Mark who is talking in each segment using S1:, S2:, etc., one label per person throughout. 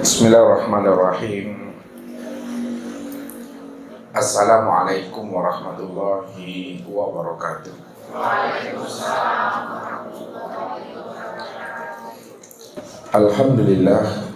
S1: Bismillahirrahmanirrahim. Assalamualaikum warahmatullahi wabarakatuh. Alhamdulillah.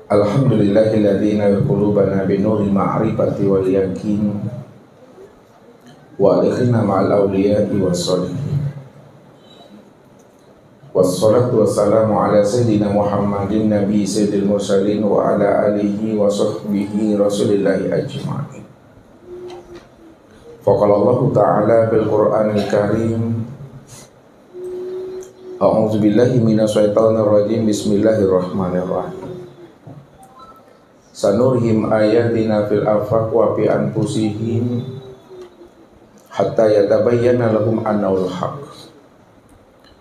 S1: Alhamdulillahilladzi nawwara qulubana binuril ma'rifati wal yaqin wa adkhilna ma'al awliya'i wassalihin. Wassalatu wassalamu ala sayyidina Muhammadin nabi sayyidil mursalin wa ala alihi wa sahbihi rasulillahi ajma'in. Faqala Allah ta'ala bil Qur'anil Karim, a'udzu billahi minasyaitonir rajim, bismillahirrahmanirrahim. Sanurhim ayatina fil afaq wa fi anfusihim hatta yatabayyana lahum annahul haqq.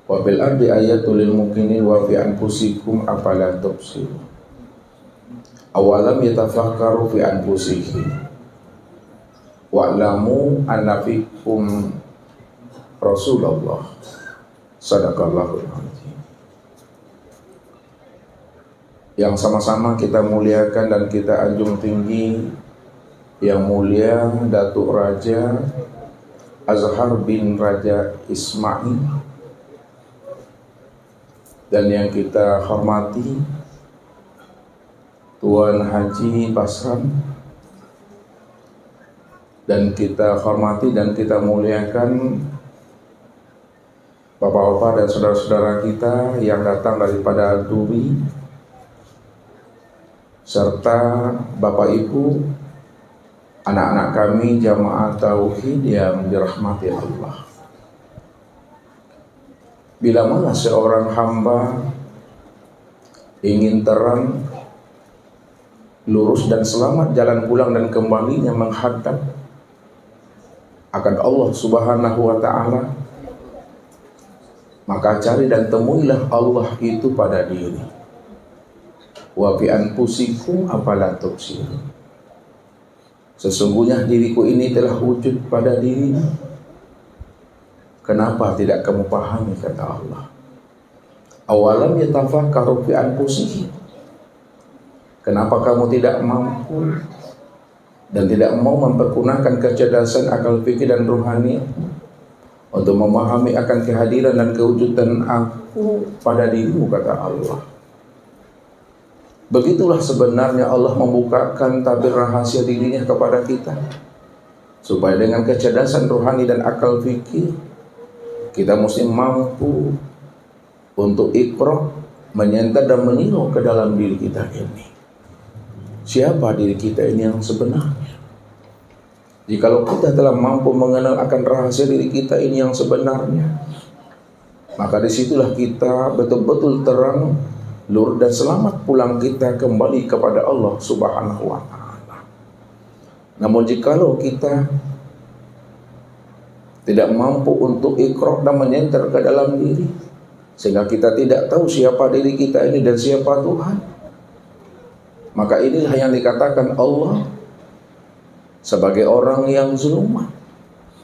S1: Wa bil ardi ayatul lil mukminin wa fi anfusikum afala tubsirun. Awalam yatafakkaru fi anfusihim wa'lamu anna fikum Rasulullah sadaqallahul azim. Yang sama-sama kita muliakan dan kita anjung tinggi yang mulia Datuk Raja Azhar bin Raja Ismail, dan yang kita hormati Tuan Haji Basram, dan kita hormati dan kita muliakan bapak-bapak dan saudara-saudara kita yang datang daripada Duri, serta bapak ibu, anak-anak kami jamaah tauhid yang dirahmati Allah. Bila mana seorang hamba ingin terang, lurus dan selamat jalan pulang dan kembalinya menghadap akan Allah Subhanahu wa ta'ala, maka cari dan temuilah Allah itu pada diri. Wa fi anfusikum afala tubsirun. Sesungguhnya diriku ini telah wujud pada dirimu, kenapa tidak kamu pahami, kata Allah. Awalam yatafakkaru fi anfusihim. Kenapa kamu tidak mampu dan tidak mau mempergunakan kecerdasan akal fikir dan rohani untuk memahami akan kehadiran dan kewujudan aku pada dirimu, kata Allah. Begitulah sebenarnya Allah membukakan tabir rahasia dirinya kepada kita, supaya dengan kecerdasan rohani dan akal fikir kita mesti mampu untuk iqra, menyenter dan meniru ke dalam diri kita ini. Siapa diri kita ini yang sebenarnya? Jikalau kita telah mampu mengenal akan rahasia diri kita ini yang sebenarnya, maka disitulah kita betul-betul terang, lurus dan selamat pulang kita kembali kepada Allah Subhanahu wa ta'ala. Namun jikalau kita tidak mampu untuk iqra dan menyenter ke dalam diri, sehingga kita tidak tahu siapa diri kita ini dan siapa Tuhan, maka inilah yang dikatakan Allah sebagai orang yang zulumat,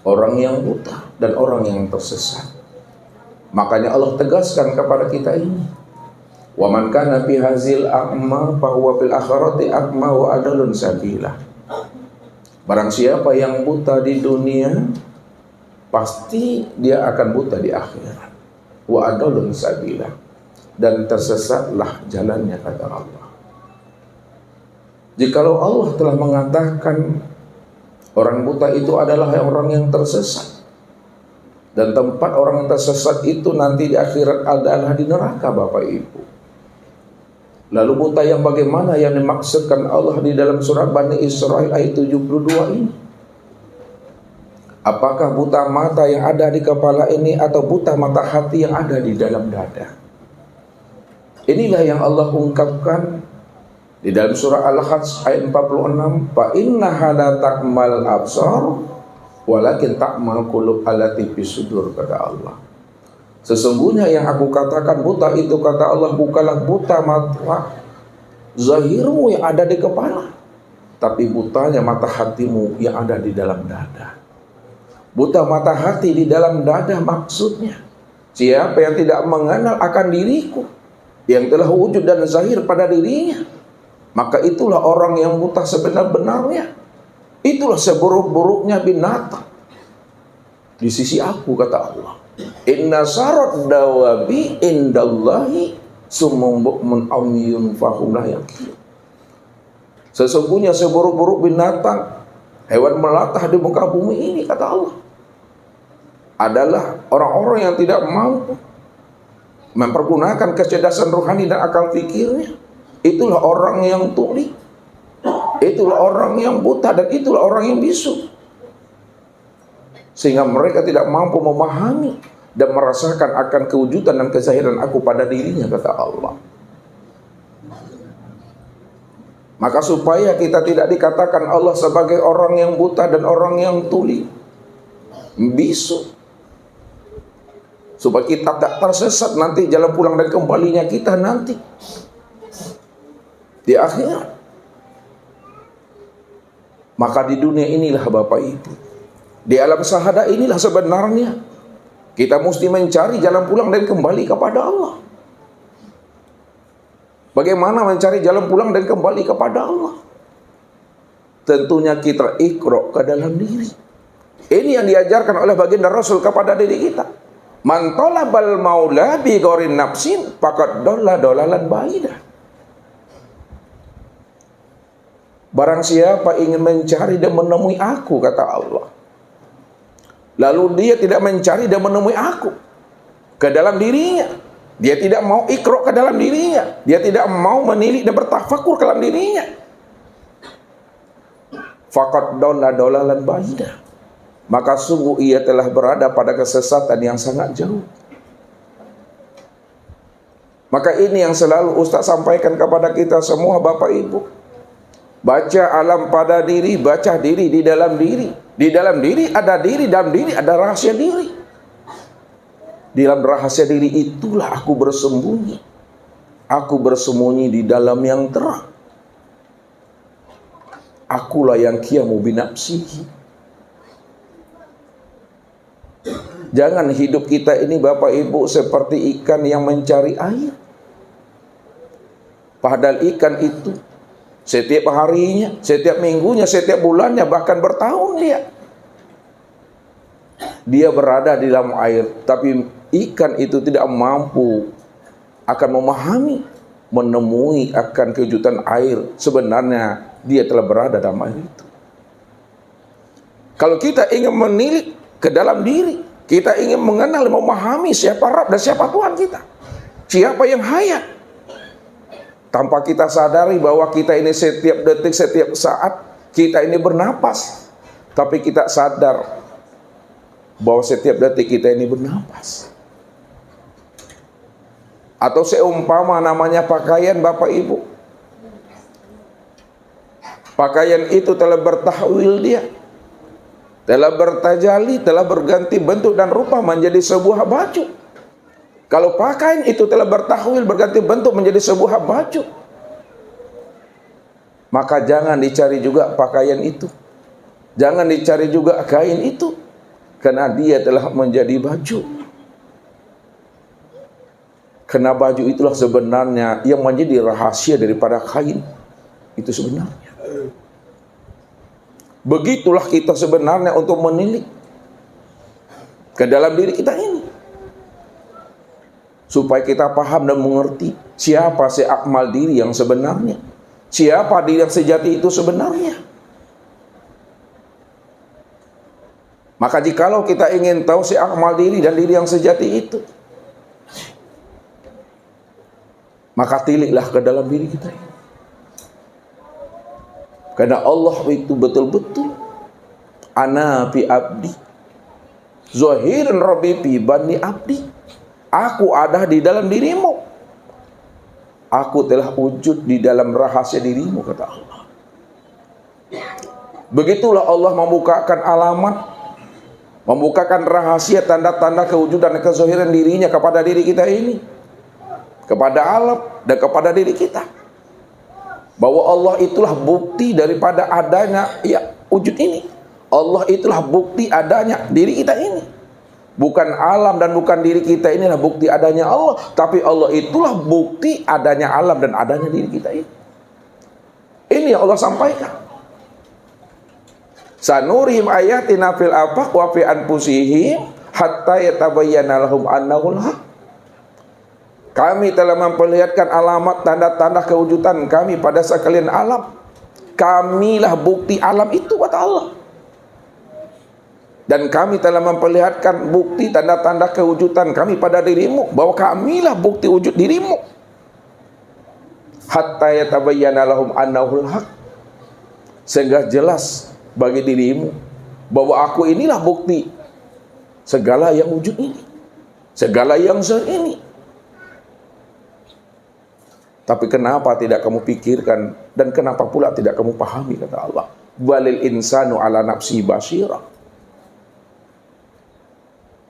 S1: orang yang buta, dan orang yang tersesat. Makanya Allah tegaskan kepada kita ini, wa man kana fi hazil a'ma fa huwa fil akhirati a'ma wa adalun sabila. Barang siapa yang buta di dunia, pasti dia akan buta di akhirat. Wa adalun sabila, dan tersesatlah jalannya, kata Allah. Jikalau Allah telah mengatakan orang buta itu adalah orang yang tersesat, dan tempat orang yang tersesat itu nanti di akhirat adalah di neraka, Bapak Ibu. Lalu buta yang bagaimana yang dimaksudkan Allah di dalam surat Bani Israil ayat 72 ini? Apakah buta mata yang ada di kepala ini atau buta mata hati yang ada di dalam dada? Inilah yang Allah ungkapkan di dalam surah Al-Hajj ayat 46, fa innaha la ta'mal absar walakin ta'mal qulub allati fis sudur, kata Allah. Sesungguhnya yang aku katakan buta itu, kata Allah, bukanlah buta mata zahirmu yang ada di kepala, tapi butanya mata hatimu yang ada di dalam dada. Buta mata hati di dalam dada maksudnya siapa yang tidak mengenal akan diriku, yang telah wujud dan zahir pada dirinya, maka itulah orang yang buta sebenar-benarnya. Itulah seburuk-buruknya binatang di sisi aku, kata Allah. Inna syarat dawabi indallahi summun bukmun amyun fahum la yaqilun. Sesungguhnya seburuk-buruk binatang, hewan melata di muka bumi ini, kata Allah, adalah orang-orang yang tidak mampu mempergunakan kecerdasan rohani dan akal fikirnya. Itulah orang yang tuli, itulah orang yang buta, dan itulah orang yang bisu. Sehingga mereka tidak mampu memahami dan merasakan akan kewujudan dan kezahiran aku pada dirinya, kata Allah. Maka supaya kita tidak dikatakan Allah sebagai orang yang buta dan orang yang tuli, bisu, supaya kita tak tersesat nanti jalan pulang dan kembalinya kita nanti di akhirat. Maka di dunia inilah Bapak Ibu, di alam syahadah inilah sebenarnya kita mesti mencari jalan pulang dan kembali kepada Allah. Bagaimana mencari jalan pulang dan kembali kepada Allah? Tentunya kita iqra ke dalam diri. Ini yang diajarkan oleh baginda Rasul kepada diri kita. Man talabal maula bi ghairi nafsin faqad dhalla dhalalan ba'idah. Barang siapa ingin mencari dan menemui aku, kata Allah, lalu dia tidak mencari dan menemui aku ke dalam dirinya, dia tidak mau iqra ke dalam dirinya, dia tidak mau menilik dan bertafakur ke dalam dirinya, faqad dhalla dhalalan ba'idah, maka sungguh ia telah berada pada kesesatan yang sangat jauh. Maka ini yang selalu Ustaz sampaikan kepada kita semua, Bapak Ibu. Baca alam pada diri, baca diri di dalam diri. Di dalam diri ada diri, dalam diri ada rahasia diri. Di dalam rahasia diri itulah aku bersembunyi. Aku bersembunyi di dalam yang terang. Akulah yang qiyamu binafsihi. Jangan hidup kita ini, Bapak Ibu, seperti ikan yang mencari air. Padahal ikan itu setiap harinya, setiap minggunya, setiap bulannya, bahkan bertahun dia berada di dalam air. Tapi ikan itu tidak mampu akan memahami, menemui akan kejutan air. Sebenarnya dia telah berada dalam air itu. Kalau kita ingin menilik ke dalam diri, kita ingin mengenal, memahami siapa Rabb dan siapa Tuhan kita, siapa yang hayat, tanpa kita sadari bahwa kita ini setiap detik, setiap saat kita ini bernapas, tapi kita sadar bahwa setiap detik kita ini bernapas. Atau seumpama namanya pakaian, Bapak Ibu, pakaian itu telah bertahwil, dia telah bertajali, telah berganti bentuk dan rupa menjadi sebuah baju. Kalau pakaian itu telah bertahwil, berganti bentuk menjadi sebuah baju, maka jangan dicari juga pakaian itu, jangan dicari juga kain itu, karena dia telah menjadi baju. Karena baju itulah sebenarnya yang menjadi rahasia daripada kain itu sebenarnya. Begitulah kita sebenarnya untuk menilik ke dalam diri kita ini, supaya kita paham dan mengerti siapa si akmal diri yang sebenarnya, siapa diri yang sejati itu sebenarnya. Maka jikalau kita ingin tahu si akmal diri dan diri yang sejati itu, maka tiliklah ke dalam diri kita ini. Karena Allah itu betul-betul ana fi abdi zahiran rabbi fi bani abdi. Aku ada di dalam dirimu. Aku telah wujud di dalam rahasia dirimu, kata Allah. Begitulah Allah membukakan alamat, membukakan rahasia, tanda-tanda kewujudan dan kezahiran dirinya kepada diri kita ini, kepada alam dan kepada diri kita. Bahwa Allah itulah bukti daripada adanya ya wujud ini. Allah itulah bukti adanya diri kita ini. Bukan alam dan bukan diri kita inilah bukti adanya Allah, tapi Allah itulah bukti adanya alam dan adanya diri kita ini. Ini yang Allah sampaikan. Sanurihim ayatina fil afaq wa fi anfusihim hatta yatabayyana lahum annahul haq. Kami telah memperlihatkan alamat tanda-tanda kewujudan kami pada sekalian alam. Kamilah bukti alam itu, kata Allah. Dan kami telah memperlihatkan bukti tanda-tanda kewujudan kami pada dirimu, bahwa kamilah bukti wujud dirimu. Hatta yatabayyana lahum annahul haq. Sehingga jelas bagi dirimu bahwa aku inilah bukti segala yang wujud ini, segala yang zahir ini. Tapi kenapa tidak kamu pikirkan dan kenapa pula tidak kamu pahami, kata Allah. Walil insanu ala nafsi basira.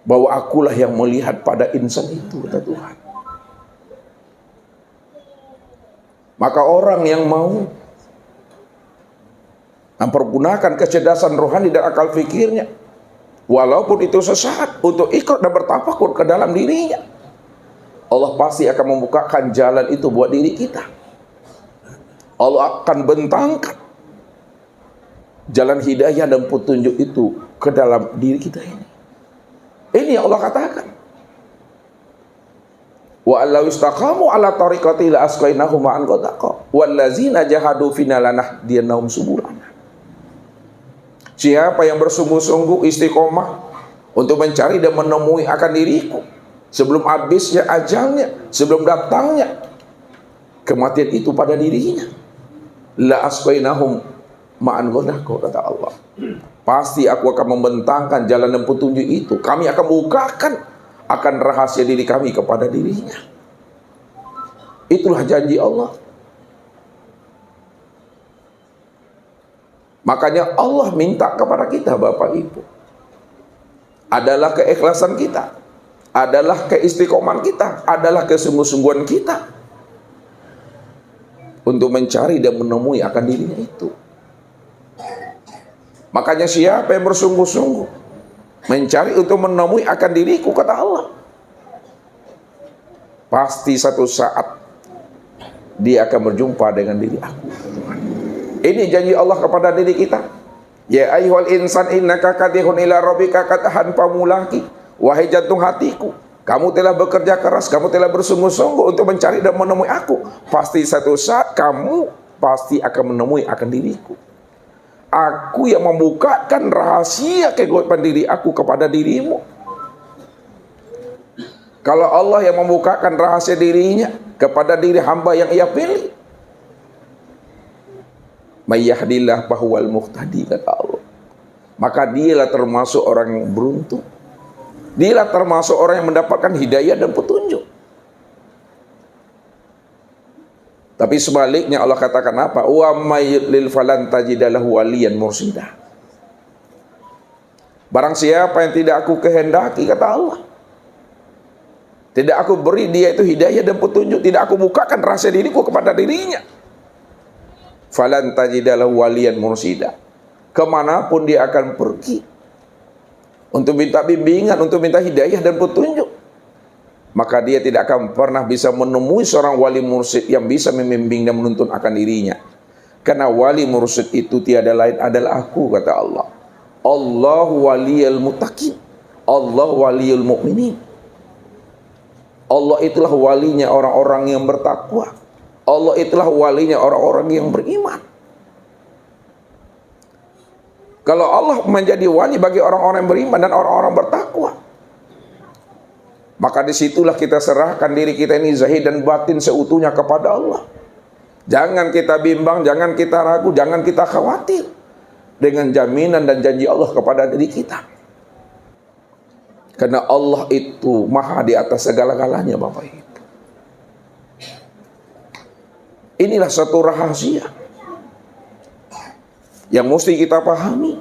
S1: Bahwa akulah yang melihat pada insan itu, kata Tuhan. Maka orang yang mau mempergunakan kecerdasan rohani dan akal fikirnya, walaupun itu sesaat, untuk ikut dan bertafakur ke dalam dirinya, Allah pasti akan membukakan jalan itu buat diri kita. Allah akan bentangkan jalan hidayah dan petunjuk itu ke dalam diri kita ini. Ini yang Allah katakan. Wa allaw istaqamu ala tariqati la asqainahum ma'an ghadaqa wallazina jahadu fina lanahdiyannahum subulana. Siapa yang bersungguh-sungguh istiqomah untuk mencari dan menemui akan diriku sebelum habisnya ajalnya, sebelum datangnya kematian itu pada dirinya, la asqainahum ma'an ghadaqa, kata Allah. Pasti aku akan membentangkan jalan dan petunjuk itu. Kami akan bukakan akan rahasia diri kami kepada dirinya. Itulah janji Allah. Makanya Allah minta kepada kita, Bapak Ibu, adalah keikhlasan kita, adalah keistiqomahan kita, adalah kesungguh-sungguhan kita untuk mencari dan menemui akan dirinya itu. Makanya siapa yang bersungguh-sungguh mencari untuk menemui akan diriku, kata Allah, pasti satu saat dia akan berjumpa dengan diri aku. Ini janji Allah kepada diri kita. Ya ayyuhal insan innaka kadihun ila rabbika katahan pamulaki. Wahai jantung hatiku, kamu telah bekerja keras, kamu telah bersungguh-sungguh untuk mencari dan menemui aku. Pasti satu saat kamu pasti akan menemui akan diriku. Aku yang membukakan rahasia kegaiban diri aku kepada dirimu. Kalau Allah yang membukakan rahasia dirinya kepada diri hamba yang ia pilih, may yahdillah fahuwal muhtadi, kata Allah, maka dialah termasuk orang yang beruntung. Dialah termasuk orang yang mendapatkan hidayah dan petunjuk. Tapi sebaliknya Allah katakan apa? Wa may yudlil falan tajidalahu waliyan mursida. Barang siapa yang tidak aku kehendaki, kata Allah, tidak aku beri dia itu hidayah dan petunjuk, tidak aku bukakan rahasia diriku kepada dirinya, falan tajidalahu waliyan mursida, kemanapun dia akan pergi untuk minta bimbingan, untuk minta hidayah dan petunjuk, maka dia tidak akan pernah bisa menemui seorang wali mursyid yang bisa membimbing dan menuntun akan dirinya. Karena wali mursyid itu tiada lain adalah aku, kata Allah. Allahu waliyul muttaqin, Allah waliyul mu'minin. Allah itulah walinya orang-orang yang bertakwa. Allah itulah walinya orang-orang yang beriman. Kalau Allah menjadi wali bagi orang-orang yang beriman dan orang-orang bertakwa, maka disitulah kita serahkan diri kita ini zahir dan batin seutuhnya kepada Allah. Jangan kita bimbang, jangan kita ragu, jangan kita khawatir dengan jaminan dan janji Allah kepada diri kita. Karena Allah itu maha di atas segala-galanya, Bapak Ibu. Inilah satu rahasia yang mesti kita pahami,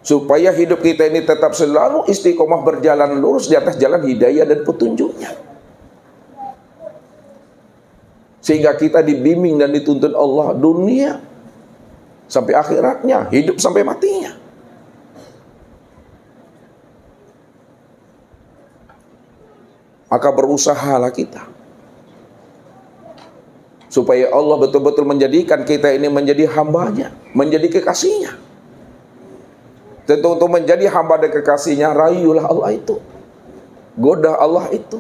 S1: supaya hidup kita ini tetap selalu istiqomah berjalan lurus di atas jalan hidayah dan petunjuknya. Sehingga kita dibimbing dan dituntun Allah dunia sampai akhiratnya, hidup sampai matinya. Maka berusahalah kita supaya Allah betul-betul menjadikan kita ini menjadi hambanya, menjadi kekasihnya. Tentu untuk menjadi hamba dan kekasihnya, rayulah Allah itu, goda Allah itu,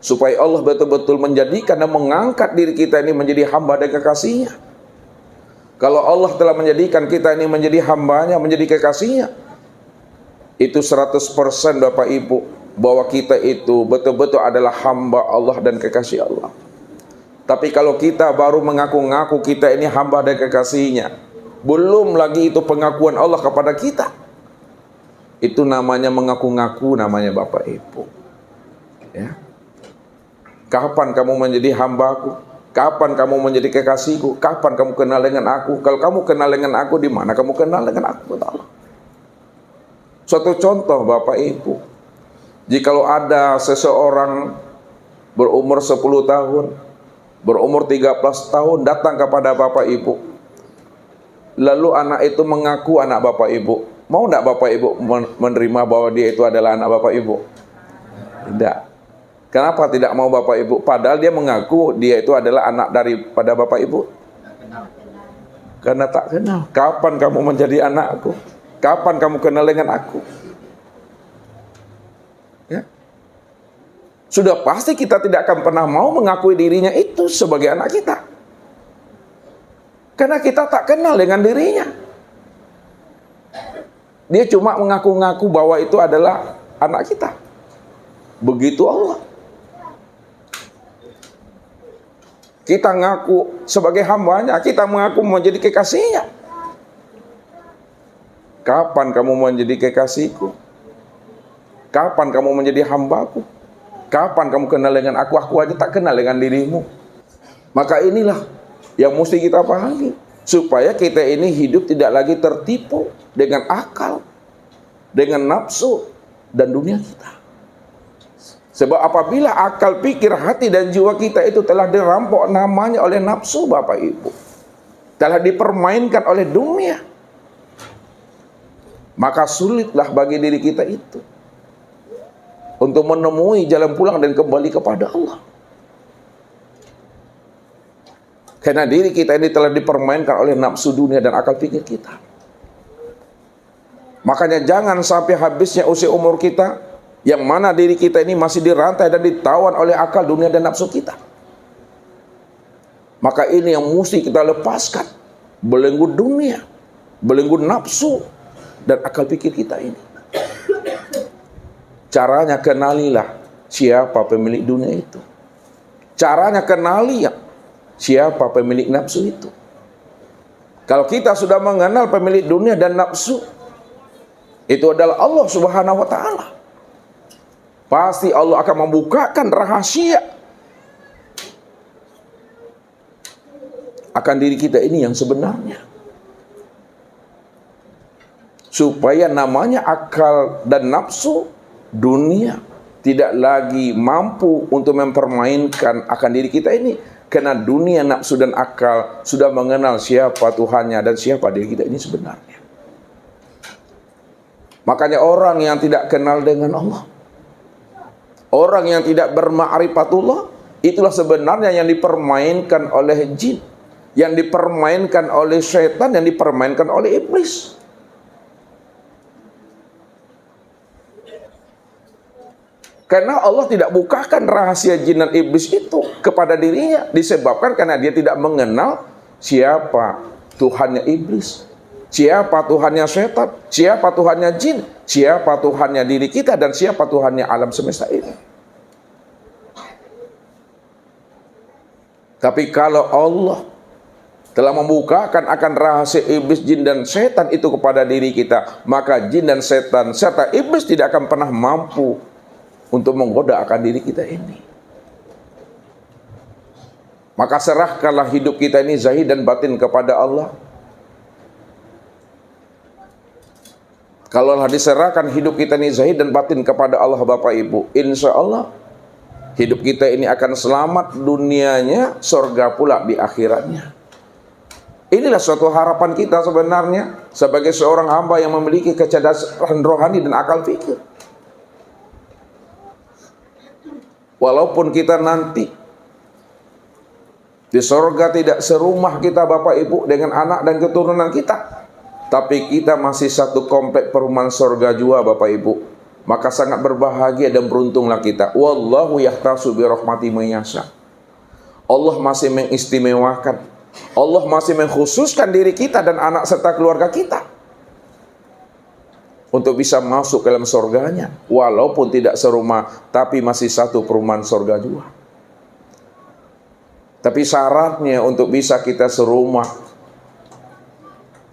S1: supaya Allah betul-betul menjadikan dan mengangkat diri kita ini menjadi hamba dan kekasihnya. Kalau Allah telah menjadikan kita ini menjadi hambanya, menjadi kekasihnya, itu 100% Bapak Ibu, bahwa kita itu betul-betul adalah hamba Allah dan kekasih Allah. Tapi kalau kita baru mengaku-ngaku kita ini hamba dan kekasihnya, belum lagi itu pengakuan Allah kepada kita, itu namanya mengaku-ngaku, namanya Bapak Ibu. Ya. Kapan kamu menjadi hambaku? Kapan kamu menjadi kekasihku? Kapan kamu kenal dengan aku? Kalau kamu kenal dengan aku, di mana kamu kenal dengan aku? Allah. Suatu contoh Bapak Ibu, jikalau ada seseorang berumur 10 tahun, berumur 13 tahun datang kepada Bapak Ibu, lalu anak itu mengaku anak Bapak Ibu, mau tidak Bapak Ibu menerima bahwa dia itu adalah anak Bapak Ibu? Tidak. Kenapa tidak mau Bapak Ibu? Padahal dia mengaku dia itu adalah anak daripada Bapak Ibu. Karena tak kenal. Kapan kamu menjadi anakku? Kapan kamu kenal dengan aku? Ya. Sudah pasti kita tidak akan pernah mau mengakui dirinya itu sebagai anak kita. Karena kita tak kenal dengan dirinya. Dia cuma mengaku-ngaku bahwa itu adalah anak kita. Begitu Allah. Kita ngaku sebagai hambanya, kita mengaku menjadi kekasihnya. Kapan kamu menjadi kekasihku? Kapan kamu menjadi hambaku? Kapan kamu kenal dengan aku? Aku aja tak kenal dengan dirimu. Maka inilah yang mesti kita pahami, supaya kita ini hidup tidak lagi tertipu dengan akal, dengan nafsu dan dunia kita. Sebab apabila akal, pikir, hati dan jiwa kita itu telah dirampok namanya oleh nafsu Bapak Ibu, telah dipermainkan oleh dunia, maka sulitlah bagi diri kita itu untuk menemui jalan pulang dan kembali kepada Allah. Karena diri kita ini telah dipermainkan oleh nafsu dunia dan akal pikir kita. Makanya jangan sampai habisnya usia umur kita, yang mana diri kita ini masih dirantai dan ditawan oleh akal dunia dan nafsu kita. Maka ini yang mesti kita lepaskan, belenggu dunia, belenggu nafsu dan akal pikir kita ini. Caranya kenalilah siapa pemilik dunia itu. Caranya kenali siapa pemilik nafsu itu. Kalau kita sudah mengenal pemilik dunia dan nafsu, itu adalah Allah Subhanahu wa Ta'ala, pasti Allah akan membukakan rahasia akan diri kita ini yang sebenarnya, supaya namanya akal dan nafsu dunia tidak lagi mampu untuk mempermainkan akan diri kita ini, karena dunia, nafsu dan akal sudah mengenal siapa Tuhannya dan siapa diri kita ini sebenarnya. Makanya orang yang tidak kenal dengan Allah, orang yang tidak berma'rifatullah, itulah sebenarnya yang dipermainkan oleh jin, yang dipermainkan oleh syaitan, yang dipermainkan oleh iblis. Karena Allah tidak bukakan rahasia jin dan iblis itu kepada dirinya, disebabkan karena dia tidak mengenal siapa Tuhannya iblis, siapa Tuhannya syaitan, siapa Tuhannya jin, siapa Tuhannya diri kita, dan siapa Tuhannya alam semesta ini. Tapi kalau Allah telah membukakan akan rahasia iblis, jin dan setan itu kepada diri kita, maka jin dan setan serta iblis tidak akan pernah mampu untuk menggoda akan diri kita ini. Maka serahkanlah hidup kita ini zahir dan batin kepada Allah. Kalau diserahkan hidup kita ini zahir dan batin kepada Allah Bapak Ibu, insya Allah hidup kita ini akan selamat dunianya, surga pula di akhiratnya. Inilah suatu harapan kita sebenarnya sebagai seorang hamba yang memiliki kecerdasan rohani dan akal fikir. Walaupun kita nanti di sorga tidak serumah kita Bapak Ibu dengan anak dan keturunan kita, tapi kita masih satu komplek perumahan sorga jua Bapak Ibu. Maka sangat berbahagia dan beruntunglah kita. Wallahu yahtasu bi rahmati man yasha. Allah masih mengistimewakan, Allah masih mengkhususkan diri kita dan anak serta keluarga kita untuk bisa masuk ke dalam surganya. Walaupun tidak serumah, tapi masih satu perumahan surga juga. Tapi syaratnya untuk bisa kita serumah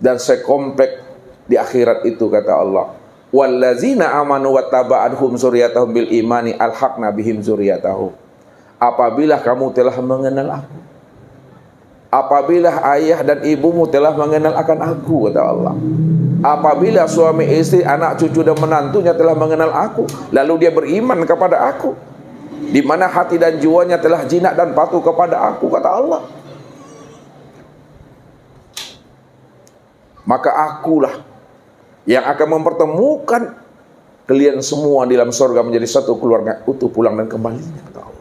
S1: dan sekomplek di akhirat itu, kata Allah, wallazina amanu wattaba'athum dzurriyyatuhum bil imani alhaqna bihim dzurriyyatahum. Apabila kamu telah mengenal aku, apabila ayah dan ibumu telah mengenal akan aku, kata Allah, apabila suami istri, anak cucu dan menantunya telah mengenal aku, lalu dia beriman kepada aku, di mana hati dan jiwanya telah jinak dan patuh kepada aku, kata Allah, maka akulah yang akan mempertemukan kalian semua di dalam surga menjadi satu keluarga utuh pulang dan kembalinya, kata Allah.